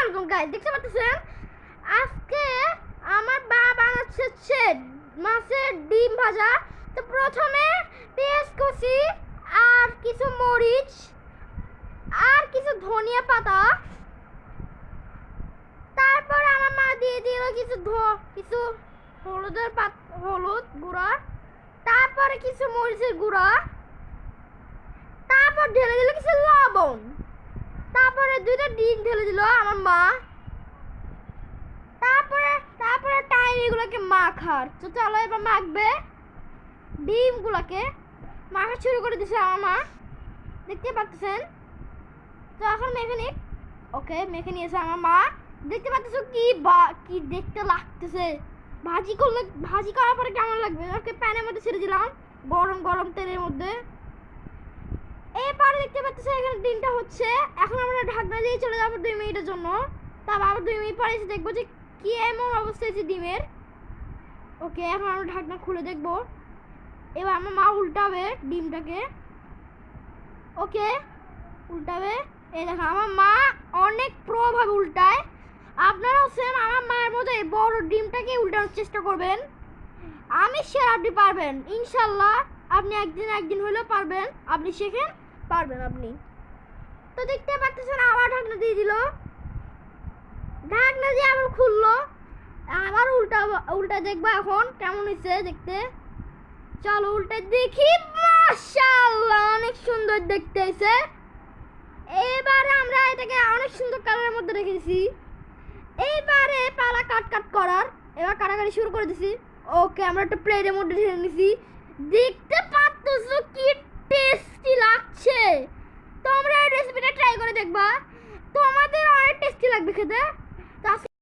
আলাইকুম গাইস, দেখতে পাচ্ছেন আজকে আমার মা বানাচ্ছে মাছের ডিম ভাজা। তো প্রথমে পেঁয়াজ কুচি আর কিছু মরিচ আর কিছু ধনিয়া পাতা, তারপর আমার মা দিয়ে দিল কিছু হলুদ গুঁড়া, তারপরে কিছু মরিচের গুঁড়া, তারপর ঢেলে দিল কিছু লবণ, তারপরে দুইটা ডিম ঢেলে দিল আমার মা। তারপরে টাইম এগুলোকে মাখার। তো চলো এবার মাখবে, ডিমগুলোকে মাখা শুরু করে দিছে আমার মা, দেখতে পাচ্ছেন। তো এখন মেখে নিক। ওকে, মেখে নিয়েছে আমার মা। দেখতে পাচ্ছ কি দেখতে লাগতেছে। ভাজি করার পরে কেমন লাগবে ওকে প্যানের মধ্যে ছেড়ে দিলাম গরম গরম তেলের মধ্যে। এরপরে দেখতে পাচ্ছ এখানে ডিমটা হচ্ছে। এখন আমরা ঢাকনা দিয়ে চলে যাবো 2 মিনিটের জন্য। তারপর আবার 2 মিনিট পরে এসে দেখবো যে কি এমন অবস্থা হয়েছে ডিমের। ওকে, এখন আমরা ঢাকনা খুলে দেখবো। এবার আমার মা উল্টাবে ডিমটাকে। ওকে, উল্টাবে। এই দেখো আমার মা অনেক প্রভাবে উল্টায়। আপনারাও সেম আমার মায়ের মতো এই বড় ডিমটাকে উল্টানোর চেষ্টা করবেন। আমি শিওর আপনি পারবেন ইনশাল্লাহ। আপনি একদিন হলেও পারবেন, আপনি শিখেন পারবেন আপনি। তো দেখতে পাচ্ছেন আবার ঢাকনা দিয়ে দিল, ঢাকনা দিয়ে আবার খুললো। আবার উল্টা দেখবা এখন কেমন হয়েছে দেখতে। চলো উল্টে দেখি। মাশাআল্লাহ, অনেক সুন্দর দেখতে হয়েছে। এবারে আমরা এটাকে অনেক সুন্দর কালারের মধ্যে রেখেছি। এইবারে পালা কাট করার। এবার কাটাকাটি শুরু করে দিছি। ওকে, আমরা একটা প্লেটের মধ্যে ঢেলে নিছি। দেখতে পাচ্ছো কি টেস্টি লাগছে। তোমরা এই রেসিপিটা ট্রাই করে দেখবা, তোমাদের অনেক টেস্টি লাগবে খেতে।